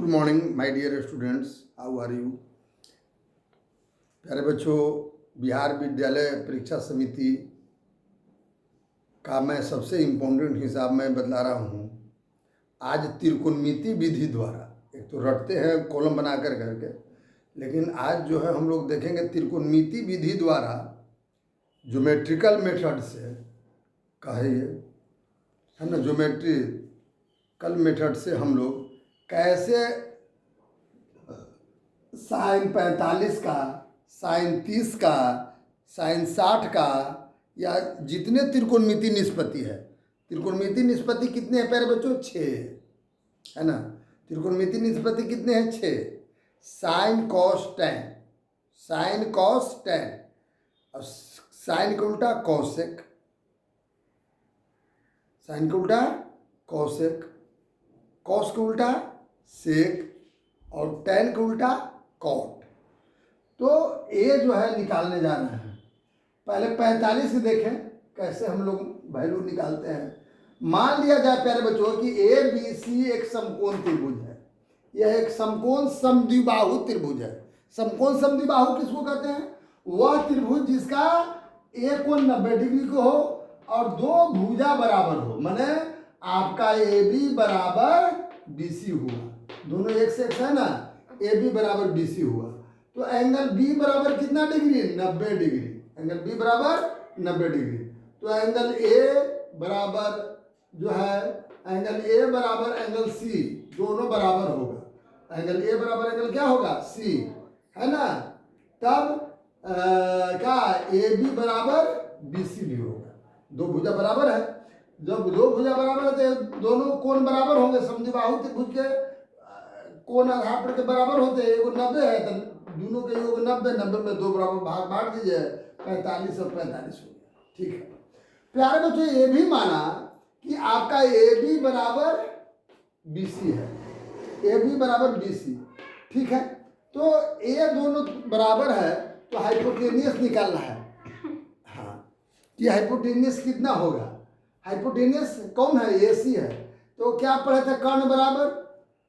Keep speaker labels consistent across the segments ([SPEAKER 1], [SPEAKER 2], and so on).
[SPEAKER 1] Good morning my dear students, how are you. प्यारे बच्चों, बिहार विद्यालय परीक्षा समिति का मैं सबसे इम्पोर्टेंट हिसाब में बतला रहा हूँ। आज त्रिकोणमिति विधि द्वारा, एक तो रटते हैं कॉलम बना कर करके, लेकिन आज जो है हम लोग देखेंगे त्रिकोणमिति विधि द्वारा ज्योमेट्रिकल मेथड से कहे है ना, ज्योमेट्रिकल मेथड से हम लोग कैसे साइन 45 का, साइन 30 का, साइन 60 का, या जितने त्रिकोणमिति निष्पत्ति है। त्रिकोणमिति निष्पत्ति कितने हैं प्यारे बच्चों? 6 है ना। त्रिकोणमिति निष्पत्ति कितने हैं? 6। Sine cos tan, sine cos tan, और साइन का उल्टा कॉसेक, साइन का उल्टा कॉसेक, कॉस का उल्टा सेक, और टैन का उल्टा कॉट। तो ये जो है निकालने जा रहे हैं। पहले 45 से देखें कैसे हम लोग वैल्यू निकालते हैं। मान लिया जाए प्यारे बच्चों कि ए बी सी एक समकोण त्रिभुज है। यह एक समकोण समद्विबाहु त्रिभुज है। समकोण समद्विबाहु किसको कहते हैं? वह त्रिभुज जिसका एक कोण 90 डिग्री को हो और दो भुजा बराबर हो। माने आपका ए बी बराबर बी सी हुआ, दोनों एक से एक है ना। ए बी बराबर बी सी हुआ तो एंगल बी बराबर कितना डिग्री? 90 डिग्री। एंगल बी बराबर 90 डिग्री। तो एंगल ए बराबर जो है, एंगल ए बराबर एंगल सी, दोनों बराबर होगा। एंगल ए बराबर एंगल क्या होगा? सी, है ना। तब क्या ए बी बराबर बी सी भी होगा। दो भुजा बराबर है। जब दो भुजा बराबर है तो दोनों कोण बराबर होंगे। समद्विबाहु त्रिभुज के कोण आधार पर के बराबर होते हैं। एगो 90 है तो दोनों के योग 90, 90 में दो बराबर भाग बांट दीजिए, 45 और 45 हो गया। ठीक है प्यारे बच्चों, ये भी माना कि आपका ए बी बराबर बी सी है। ए बी बराबर बी सी, ठीक है। तो ए दोनों बराबर है तो हाइपोटेनियस निकालना है। हाँ, कि हाइपोटेनियस कितना होगा? हाइपोटेनियस कौन है? ए सी है। तो क्या पढ़े थे? कर्ण बराबर,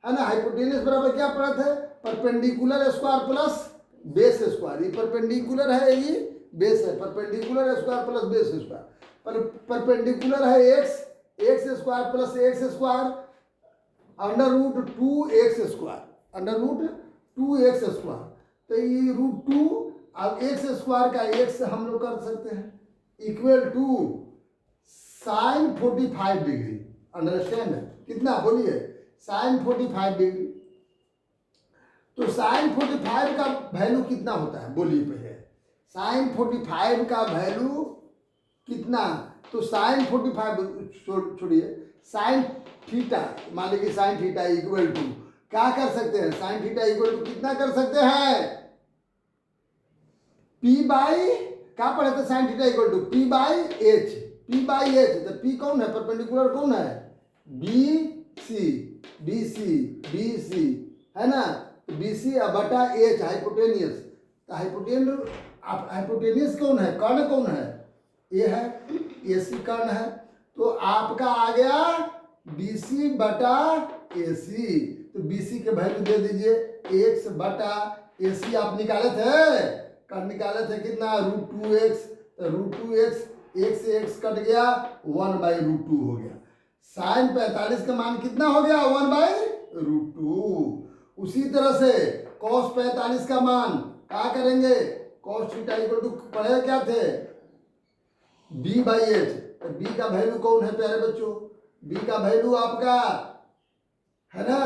[SPEAKER 1] है ना। हाइपोटेनियस बराबर क्या पढ़े थे? Perpendicular square plus base square. ये परपेंडिकुलर है, ये बेस है। Perpendicular square plus base square. Perpendicular है x, x square plus x square under root 2x square, under root 2x square. तो ये रूट 2 अब एक्स स्क्वायर का एक्स हम लोग कर सकते हैं equal to sine 45 degree. Understand? कितना बोलिए? Sign 45 degree. तो साइन 45 का वैल्यू कितना होता है बोलिए पहले। साइन 45 का वैल्यू कितना? तो साइन 45 छोड़िए, साइन थीटा, मान लीजिए साइन थीटा इक्वल टू क्या कर सकते हैं? साइन थीटा इक्वल टू कितना कर सकते हैं? पी बाई क्या पढ़े थे? Sine theta equal to P by H. P by H, तो पी कौन है? परपेंडिकुलर कौन है? B C, B C, B C, है ना। तो बी सी बटा एच हाइपोटेनियस। तो हाइपोटेनियस कौन है? कर्ण कौन है? ये है, ए सी कर्ण है। तो आपका आ गया बी सी बटा ए सी। तो बी सी के वैल्यू दे दीजिए एक्स बटा ए सी। आप निकाले थे, कर्ण निकाले थे कितना? Root 2x। तो रूट 2x, एक से x कट गया, 1/√2 हो गया। साइन 45 का मान कितना हो गया? 1/√2। उसी तरह से cos 45 का मान क्या करेंगे? cos थीटा इक्वल टू पढ़े क्या थे? b/h। तो b का वैल्यू कौन है प्यारे बच्चों? b का वैल्यू आपका है ना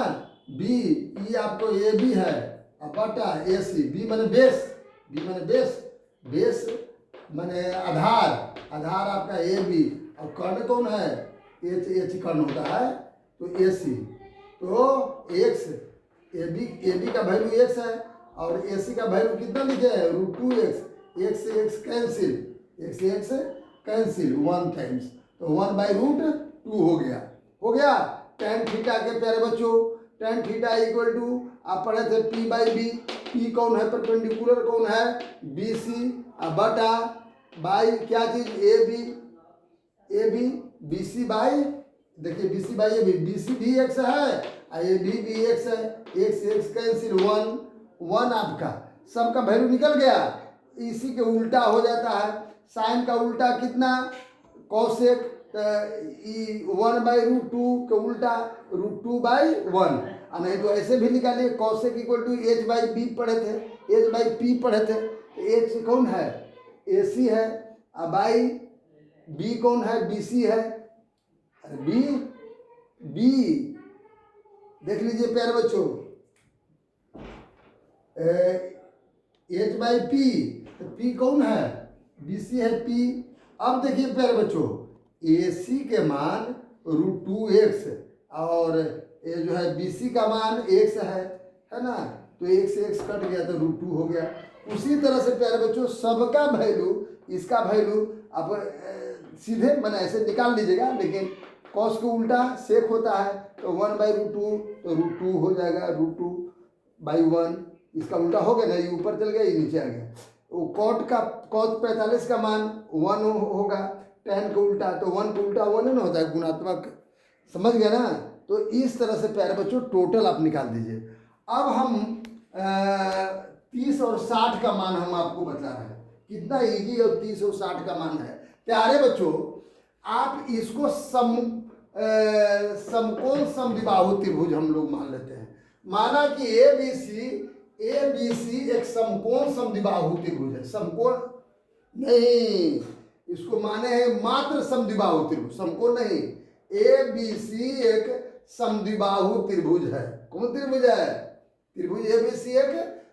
[SPEAKER 1] b, ये आपको ए बी है बटा ए सी। b माने बेस, b माने बेस, बेस माने आधार, आधार आपका ए बी। और कर्ण कौन है? एच, एच कर्ण होता है तो ए सी। तो एक्स, ए बी का वैल्यू एक्स है और ए सी का वैल्यू कितना लिखे हैं? Root 2x। एक्स से एक्स कैंसिल, एक्स से एक्स कैंसिल 1 टाइम्स, तो 1/√2 हो गया। हो गया tan थीटा के प्यारे बच्चों। tan थीटा इक्वल टू आप पढ़े थे p बाई बी। p कौन है? परपेंडिकुलर कौन है? बी सी बटा बाई क्या चीज? A B, A B, B C by, देखिए B C by A B, B C भी एक्स है ये भी एक्स है, x x cancel, one one आपका सबका वैल्यू निकल गया। इसी के उल्टा हो जाता है, साइन का उल्टा कितना कॉसेक, तो 1/√2 के उल्टा √2/1। नहीं तो ऐसे भी निकालिए, कॉसेक इक्वल टू h/b पढ़े थे, h/p पढ़े थे। h कौन है, AC है, अब बाई b कौन है, BC है, b देख लीजिए प्यारे बच्चों, h/p, तो p कौन है, BC है, p। अब देखिए प्यारे बच्चों, AC के मान √2x और ये जो है BC का मान x है ना, तो x से x कट गया तो √2 हो गया। उसी तरह से प्यारे बच्चों सबका वैल्यू, इसका वैल्यू आप सीधे मैंने ऐसे निकाल लीजिएगा, लेकिन कॉस को उल्टा सेक होता है, तो 1/√2 तो √2 हो जाएगा, √2/1। इसका उल्टा हो गया ना, ये ऊपर चल गया, ये नीचे आ गया। वो कॉट 45 का मान 1 होगा, tan का उल्टा, तो 1 का उल्टा 1 ना होता है, गुणात्मक, समझ गया ना। तो इस तरह से प्यारे बच्चों टोटल आप निकाल दीजिए। अब हम 30 और 60 का मान हम आपको बता रहे हैं, कितना इजी और 30 और 60 का मान है। प्यारे बच्चों आप इसको समकोण समद्विबाहु त्रिभुज हम लोग मान लेते हैं। माना कि ए बी सी एक समकोण समद्विबाहु त्रिभुज है, समकोण नहीं, इसको माने हैं मात्र समद्विबाहु त्रिभुज, समकोण नहीं। ABC एक समद्विबाहु त्रिभुज है। कौन त्रिभुज है, त्रिभुज ABC एक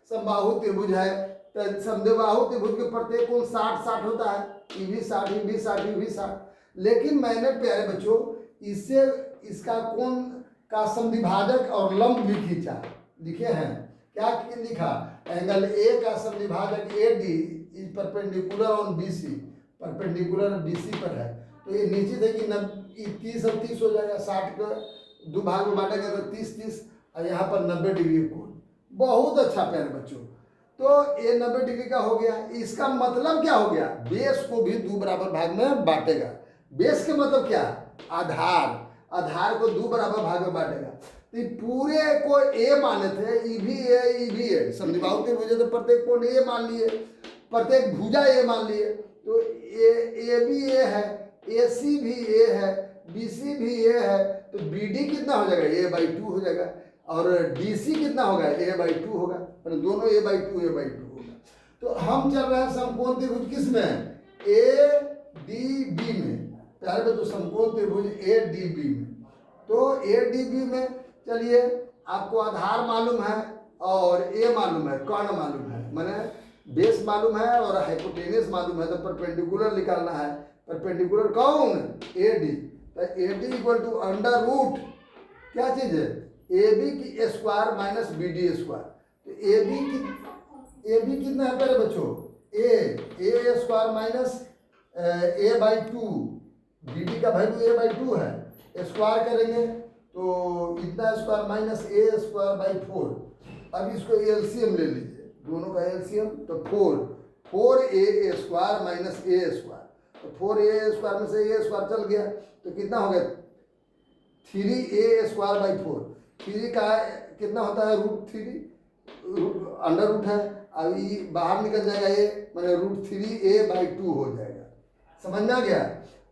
[SPEAKER 1] समबाहु त्रिभुज है। तो समद्विबाहु त्रिभुज के प्रत्येक कोण 60-60 होता है, ये भी 60, ये भी 60, ये भी 60। लेकिन मैंने प्यारे बच्चों इससे इसका कोण का समद्विभाजक और लंब भी खींचा, लिखे हैं क्या लिखा, एंगल ए का समद्विभाजक AD is perpendicular on BC, perpendicular BC पर है। तो ये नीचे देखिए 30 और 30 हो जाएगा, 60 का 2 भाग में बांटेंगे तो 30-30, और यहाँ पर 90 डिग्री कोण। बहुत अच्छा प्यारे बच्चों, तो ये 90 डिग्री का हो गया। इसका मतलब क्या हो गया, बेस को भी 2 बराबर भाग में बांटेगा। बेस के मतलब क्या, आधार, आधार को 2 बराबर भाग में बांटेगा। तो पूरे को A माने थे, ये भी A समद्विबाहु त्रिभुज है, तो प्रत्येक कोण A मान लिए, प्रत्येक भुजा A मान लिए। तो A भी A है, AC भी A है, BC भी A है, तो BD कितना हो जाएगा, A/2 हो जाएगा, और DC कितना होगा, A/2 होगा, मतलब दोनों A/2 होगा। तो हम चल रहे हैं समकोण त्रिभुज किस में, ADB में। प्यारे बच्चों समकोण त्रिभुज ADB में, तो ADB में चलिए आपको आधार मालूम है और A मालूम है, कर्ण मालूम है, माने बेस मालूम है और हाइपोटेनस मालूम है, तो परपेंडिकुलर निकालना है। परपेंडिकुलर कौन, AD, तो AD equal to under root क्या चीज है, AB की स्क्वायर माइनस BD स्क्वायर। तो AB कितना है पहले बच्चों, A square minus A/2, BD का वैल्यू A/2 है, स्क्वायर करेंगे तो इतना square minus A square by 4। अब इसको LCM ले लीजिए, दोनों का LCM, तो 4A square minus A square, तो 4A स्क्वायर में से A स्क्वायर चल गया, तो कितना हो गया 3A स्क्वायर बाई 4। 3 का कितना होता है, √3, अंडर रूट है, अब ये बाहर निकल जाएगा, ये मैंने √3A/2 हो जाएगा। समझ में आ गया।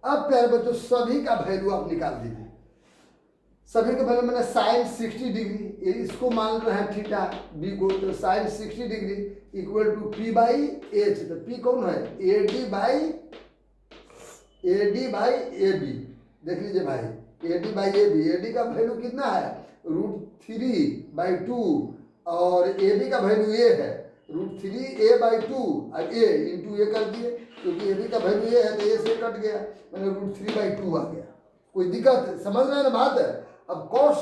[SPEAKER 1] अब प्यारे बच्चों सभी का वैल्यू आप निकाल दीजिए, सभी का वैल्यू मैंने साइन 60 डिग्री, इसको मान रहे हैं थीटा B को, तो sign 60 degree equal to P/H, तो P कौन है, AD बाई AB। देख लीजिए भाई, AD बाई AB, AD का वैल्यू कितना है, √3/2, और AB का वैल्यू A है, √3A/2, और A इंटू A कर दिए, क्योंकि AB का वैल्यू A है तो A से कट गया, मैंने √3/2 आ गया। कोई दिक्कत, समझ रहे हैं ना बात। अब cos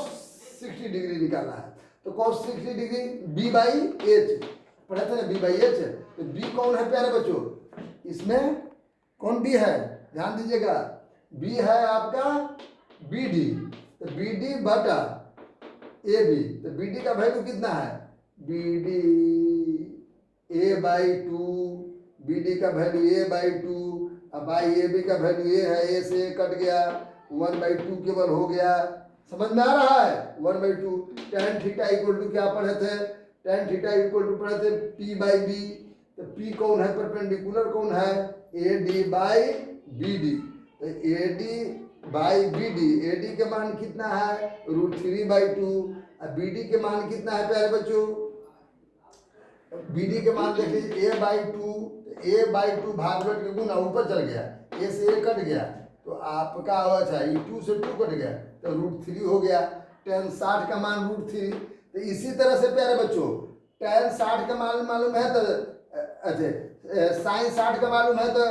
[SPEAKER 1] 60 डिग्री निकालना है, तो cos 60 डिग्री B/H पढ़े थे ना, B/H, तो B कौन है प्यारे बच्चों, इसमें कौन B है, ध्यान दीजिएगा, B है आपका BD, तो BD बटा AB, तो BD का वैल्यू कितना है, BD A/2, BD का वैल्यू A/2, अब बाई AB का वैल्यू A है, A से कट गया, 1/2 केवल हो गया, समझ में आ रहा है? 1/2 tan थीटा इक्वल टू क्या पढ़े थे? tan थीटा इक्वल टू पढ़े थे P बाई बी। तो P कौन है? परपेंडिकुलर कौन है? AD by BD। तो AD बाई BD, AD के मान कितना है? √3/2। और BD के मान कितना है प्यारे बच्चों? BD के मान देख लीजिए A/2, A/2 भागवत के गुना ऊपर चल गया, A से A कट गया, तो आपका अच्छा 2 से 2 कट गया, तो √3 हो गया। tan 60 का मान √3। तो इसी तरह से प्यारे बच्चों tan 60 का मान मालूम है तो अच्छा sin 60 का मालूम है तो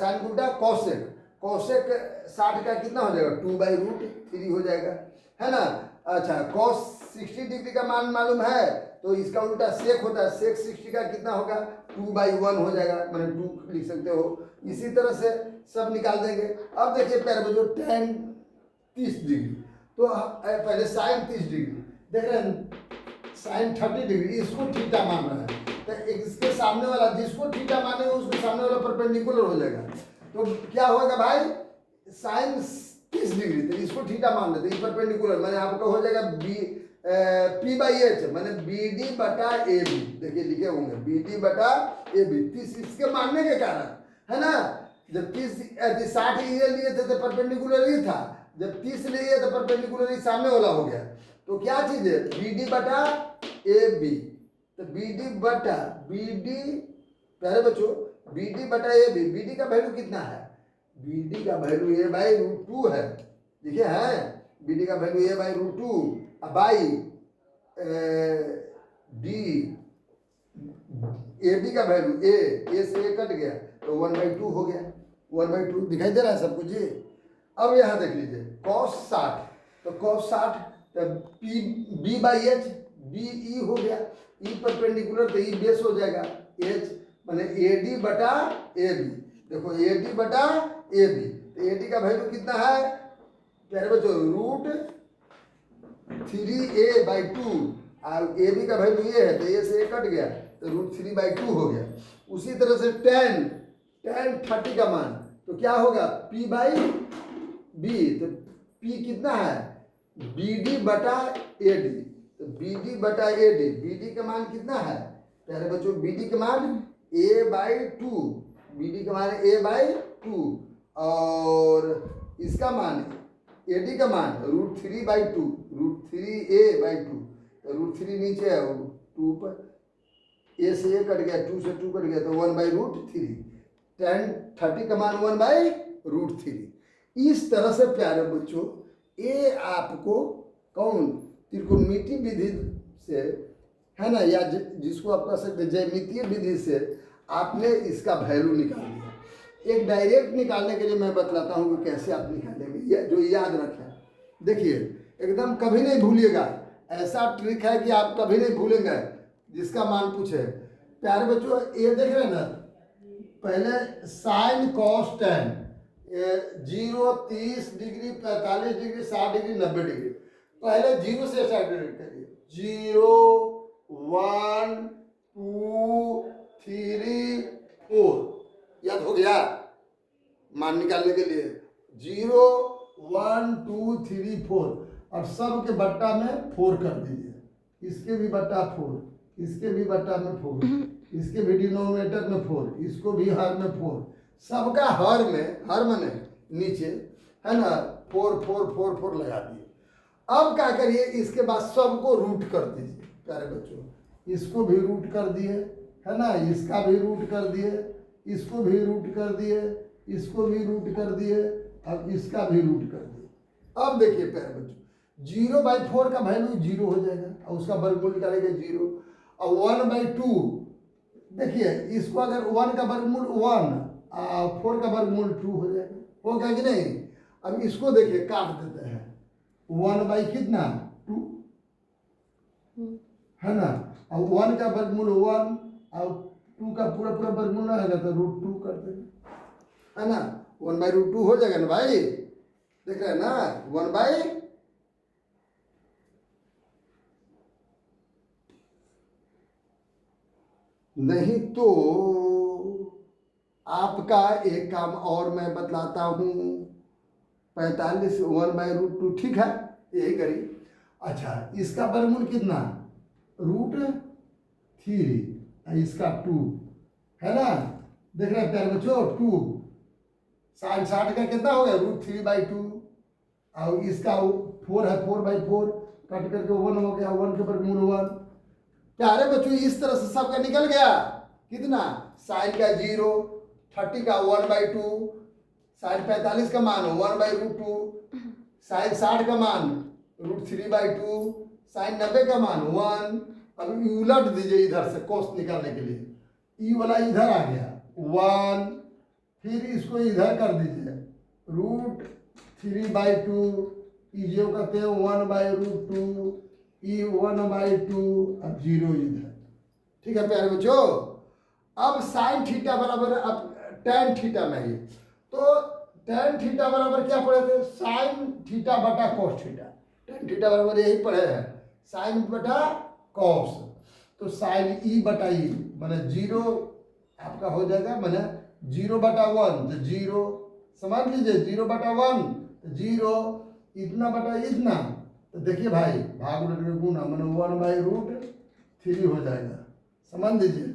[SPEAKER 1] sin उल्टा कोसेक, कोसेक 60 का कितना हो जाएगा? 2/√3 हो जाएगा, है ना। अच्छा cos 60 डिग्री का मान मालूम है तो इसका उल्टा सेक होता है, सेक 60 का कितना होगा? 2/1 हो जाएगा, मैंने 2 लिख सकते हो। इसी तरह से सब निकाल देंगे। अब देखिए प्यारे बच्चों tan 30 डिग्री, तो पहले sin 30 डिग्री देख रहे हैं, sin 30 डिग्री, इसको थीटा मान रहा है, तो इसके सामने वाला जिसको थीटा माने उसके सामने वाला परपेंडिकुलर हो जाएगा। तो क्या होगा भाई? sin 30 डिग्री, तो इसको थीटा मान लेते हैं, परपेंडिकुलर मैंने आपका हो जाएगा P/H, मैंने BD बटा AB, देखिए लिखे होंगे BD बटा AB। 30 इसके मानने के कारण, है ना। जब 60 ये लिए थे तो परपेंडिकुलर ही था, जब 30 लिए तो परपेंडिकुलर ही सामने वाला हो गया। तो क्या चीज है? BD बटा AB। तो BD बटा BD प्यारे बच्चों BD बटा AB, BD का वैल्यू कितना है? BD का वैल्यू A/√2 है, देखिए है BD का value A/√2 by D, AB का वैल्यू A से A कट गया तो 1/2 हो गया, 1/2 दिखाई दे रहा है सब कुछ जी। अब यहाँ देख लीजिए cos 60, तो cos 60 तो B/H, BE हो गया, E परपेंडिकुलर तो E बेस हो जाएगा, H माने AD बटा AB। देखो AD बटा AB, तो AD का वैल्यू कितना है प्यारे बच्चों? √3a/2, और AB का वैल्यू ये है तो A से A कट गया तो √3/2 हो गया। उसी तरह से tan 30 का मान तो क्या होगा? P/B, तो P कितना है? BD बटा AD, तो BD बटा AD, BD का मान कितना है प्यारे बच्चों? BD का मान A/2, BD का मान A/2, और इसका मान AD का मान √3/2, √3a/2, तो √3 नीचे है 2 पर, A से A कट गया, 2 से 2 कट गया तो 1/√3। tan 30 का मान 1/√3। इस तरह से प्यारे बच्चों ये आपको कौन त्रिकोणमितीय विधि से, है ना, या जिसको आप कह सकते ज्यामितीय विधि से आपने इसका वैल्यू निकाल दिया। एक डायरेक्ट निकालने के लिए मैं बतलाता हूँ कि कैसे आप निकालेंगे, जो याद रखें। देखिए एकदम कभी नहीं भूलिएगा, ऐसा ट्रिक है कि आप कभी नहीं भूलेंगे जिसका मान पूछे। प्यारे बच्चों ये देख रहे हैं ना, पहले sin cos tan 0, 30 degree, 45 degree, 60 degree, 90 degree, पहले 0 से स्टार्ट करिए। 0, 1, 2, 3, 4, याद हो गया मान निकालने के लिए? 0, 1, 2, 3, 4, और सब के बट्टा में 4 कर दीजिए, इसके भी बट्टा 4, इसके भी बट्टा में 4, इसके भी डिनोमिनेटर में 4, इसको भी हर में 4, सबका हर में, हर मने नीचे, है ना, 4 4 4 4 लगा दिए। अब क्या करिए, इसके बाद सबको रूट कर दीजिए प्यारे बच्चों, इसको भी रूट कर दिए, है ना, इसका भी रूट कर दिए, इसको भी रूट कर दिए, इसको भी रूट कर दिए, अब इसका भी रूट कर दिए। अब देखिए प्यारे बच्चों 0/4 का वैल्यू 0 हो जाएगा और उसका वर्गमूल निकालेंगे 0, और 1/2 देखिए इसको अगर 1 का वर्गमूल 1 और 4 का वर्गमूल 2 हो जाएगा, होगा कि नहीं? अब इसको देखिए काट देते हैं, 1 कितना 2, है ना, और 1 का वर्गमूल 1 और 2 का पूरा पूरा वर्गमूल ना होगा तो √2 कर देंगे, है ना, 1/√2 हो जाएगा ना भाई, देख रहे हैं ना, 1 नहीं तो आपका एक काम और मैं बतलाता हूँ, 45 1/√2 ठीक है, यही करी। अच्छा, इसका वर्गमूल कितना, √3, इसका 2 है ना, देख रहे हैं प्यारे बच्चों, 2 साइन 60 का कितना हो गया, √3/2, और इसका 4 है, 4/4 कट करके 1 हो गया, 1 के वर्गमूल 1। प्यारे बच्चों इस तरह से सबका निकल गया कितना, साइन का 0, 30 का 1/2, साइन 45 का मान 1/√2, साइन 60 का मान √3/2, साइन 90 का मान 1। अब उलट दीजिए इधर से कोस निकालने के लिए, ई वाला इधर आ गया 1, फिर इसको इधर कर दीजिए √3/2, ई जो कहते हैं 1/√2, ई 1/2, अब 0 इधर। ठीक है प्यारे बच्चों, अब साइन थीटा बराबर अब टेन थीटा में ही, तो टेन थीटा बराबर क्या पढ़े थे, साइन थीटा बटा कॉस थीटा। टेन थीटा बराबर यही पढ़े हैं, साइन बटा कॉस, तो साइन ई बटा ई मैंने 0 आपका हो जाएगा, मैंने 0/1 तो 0, समझ लीजिए 0/1 तो 0, इतना बटा इतना, तो देखिए भाई भाग गुना मैंने 1/√3 हो जाएगा। समझ लीजिए,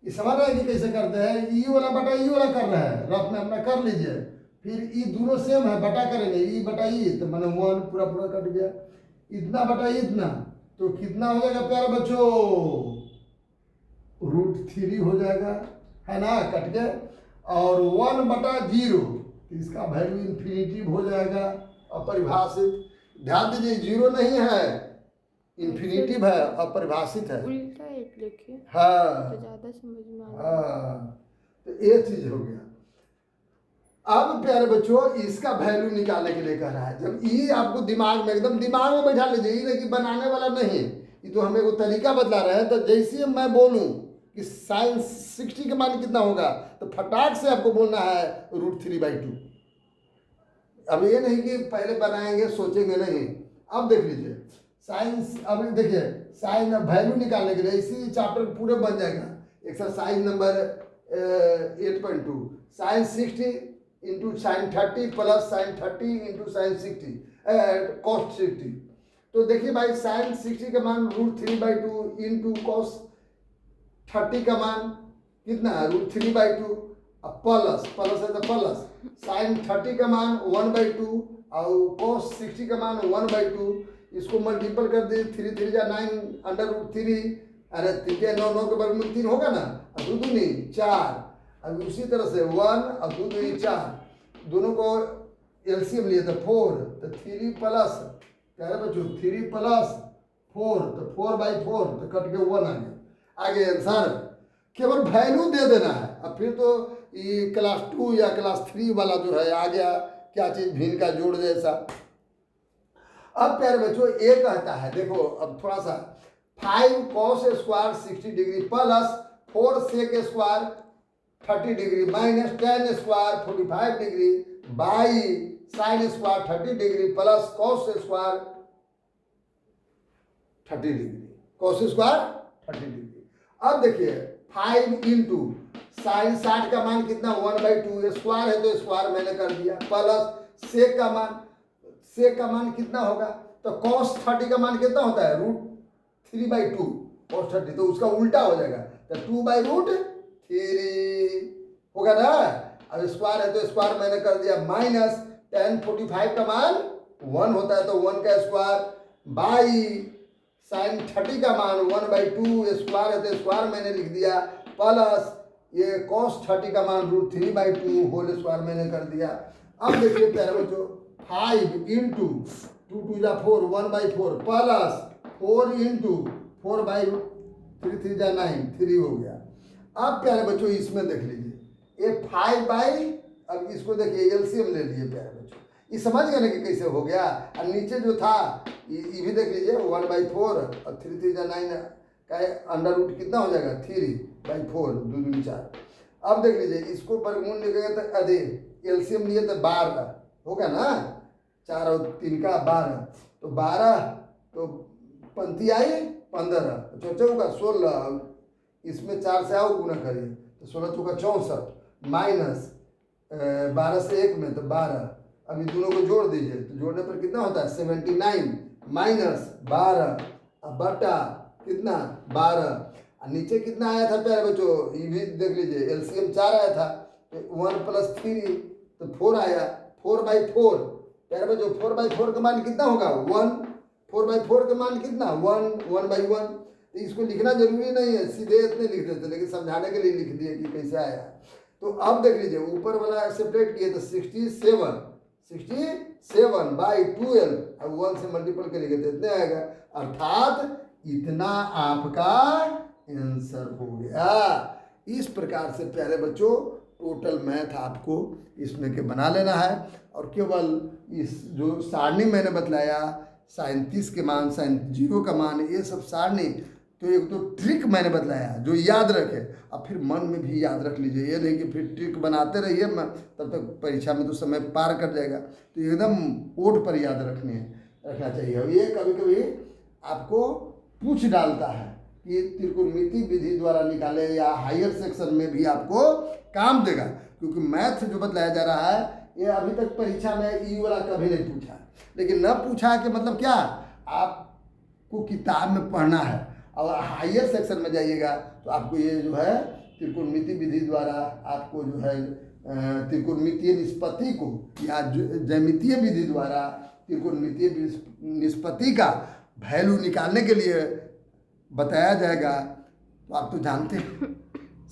[SPEAKER 1] ये समझ रहे हैं कि कैसे करते हैं, ई वाला बटा ई वाला कर रहे हैं, रफ में अपना कर लीजिए, फिर ई दोनों सेम है, बटा करेंगे ई बटा ई, तो मैंने 1 पूरा पूरा कट गया, इतना बटा इतना, तो कितना हो जाएगा प्यारे बच्चों, √3 हो जाएगा, है ना, कट के, और 1/0, इसका वैल्यू इन्फिनिटिव हो जाएगा, अपरिभाषित। ध्यान दीजिए 0 नहीं है, इन्फिनिटिव है, अपरिभाषित है,
[SPEAKER 2] उल्टा एक लिखिए,
[SPEAKER 1] हाँ
[SPEAKER 2] तो ज्यादा समझ में आएगा।
[SPEAKER 1] हाँ, तो ये चीज हो गया। अब प्यारे बच्चों इसका वैल्यू निकालने के लिए कह रहा है, जब ये आपको दिमाग में एकदम दिमाग में बैठा लीजिए, ये नहीं कि बनाने वाला नहीं, ये तो हमें वो तरीका बतला रहे हैं। तो जैसे मैं बोलूं कि साइन 60 का मान कितना होगा, तो फटाक से आपको बोलना है √3/2। अब ये नहीं कि पहले बनाएंगे सोचेंगे नहीं। अब देख लीजिए साइन, अब देखिए साइन वैल्यू निकालने के लिए इसी चैप्टर पूरे बन जाएगा। Exercise number 8.2, sine 60 into sine 30 plus sine 30 into sine 60 cos 60। तो देखिए भाई साइन 60 का मान √3/2 इंटू कॉस 30 का मान कितना है, √3/2, अब प्लस प्लस है तो प्लस साइन 30 का मान 1/2 और कॉस 60 का मान 1/2, इसको मल्टीपल कर दे, 3 3 जा 9 √3, अरे 3 9 9 के वर्गमूल 3 होगा ना, अब 2 दूनी 4, अब उसी तरह से 1 और 2 दूनी 4, दोनों को एलसीएम लिए तो 4, तो 3 प्लस कह रहे बच्चों 3 प्लस 4 तो 4/4, तो कट के 1 आ गया। आगे आंसर केवल वैल्यू दे देना है। अब फिर तो ये क्लास 2 या क्लास 3 वाला जो है आ गया, क्या चीज भिन्न का जोड़ जैसा। अब प्यारे बच्चों ये कहता है, देखो अब थोड़ा सा 5 cos square 60 degree plus 4 sec square 30 degree minus 10 square 45 degree by sine square 30 degree plus cos square 30 degree, cos square 30 degree. अब देखिए 5 इंटू साइन 60 का मान कितना 1/2, स्क्वायर है तो स्क्वायर मैंने कर दिया, प्लस सेक का मान कितना होगा, तो cos 30 का मान कितना होता है, √3/2 cos 30, तो उसका उल्टा हो जाएगा, तो 2/√3 होगा ना। अब स्क्वायर है तो स्क्वायर मैंने कर दिया, माइनस tan 45 का मान 1 होता है तो 1 का स्क्वायर बाई साइन 30 का मान 1/2, स्क्वायर है तो स्क्वायर मैंने लिख दिया, प्लस ये cos 30 का मान √3/2 होल स्क्वायर मैंने कर दिया। अब देखिए प्यारे बच्चों 5 इंटू 2 2 जा 4 1/4 प्लस 4 इंटू 4/3 3 जा 9 3 हो गया। अब प्यारे बच्चों इसमें देख लीजिए ये 5 अब इसको देखिए एलसीएम ले लिए प्यारे बच्चों, ये समझ गए ना कि कैसे हो गया। और नीचे जो था ये भी देख लीजिए 1/4 और 3 3 जा 9 का अंडर रूट कितना हो जाएगा 3/4 2 2 4। अब देख लीजिए इसको वर्गमूल निकलेगा तो अधिक एलसीएम लिए तो 12 होगा ना, 4 और 3 का 12, तो 12 तो पंक्ति आई 15 चौचा होगा 16, इसमें 4 से आओ गुना करिए तो 16 चौका 64 माइनस 12 से 1 में तो 12 अभी दोनों को जोड़ दीजिए तो जोड़ने पर कितना होता है 79 माइनस 12 अब बटा कितना 12 और नीचे कितना आया था प्यारे बच्चों ये भी देख लीजिए एलसीएम 4 आया था तो 1 + 3 तो 4 आया 4/4 प्यारे बच्चों 4/4 का मान कितना होगा 1 4/4 का मान कितना 1 1/1 तो इसको लिखना जरूरी नहीं है सीधे इतने लिख देते लेकिन समझाने के लिए लिख दिए कि कैसे आया तो अब देख लीजिए ऊपर वाला सेपरेट किए तो 67/12 अब 1 से मल्टीपल करेंगे तो इतने आएगा अर्थात इतना आपका आंसर हो गया। इस प्रकार से प्यारे बच्चों टोटल मैथ आपको इसमें के बना लेना है और केवल इस जो सारणी मैंने बतलाया 37 के मान 0 का मान ये सब सारणी तो एक तो ट्रिक मैंने बतलाया जो याद रखे अब फिर मन में भी याद रख लीजिए ये नहीं कि फिर ट्रिक बनाते रहिए तब तक परीक्षा में तो समय पार कर जाएगा तो एकदम ओट पर याद रखना चाहिए और ये कभी कभी आपको पूछ डालता है कि त्रिकोणमिति विधि द्वारा निकाले या हायर सेक्शन में भी आपको काम देगा क्योंकि मैथ जो बतलाया जा रहा है ये अभी तक परीक्षा में ई वाला कभी नहीं पूछा लेकिन न पूछा कि मतलब क्या आपको किताब में पढ़ना है और हायर सेक्शन में जाइएगा तो आपको ये जो है त्रिकोणमिति विधि द्वारा आपको जो है त्रिकोणमितीय निष्पत्ति को या ज्यामितीय विधि द्वारा त्रिकोणमितीय निष्पत्ति का वैल्यू निकालने के लिए बताया जाएगा तो आप तो जानते हैं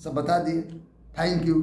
[SPEAKER 1] सब बता दिए थैंक यू।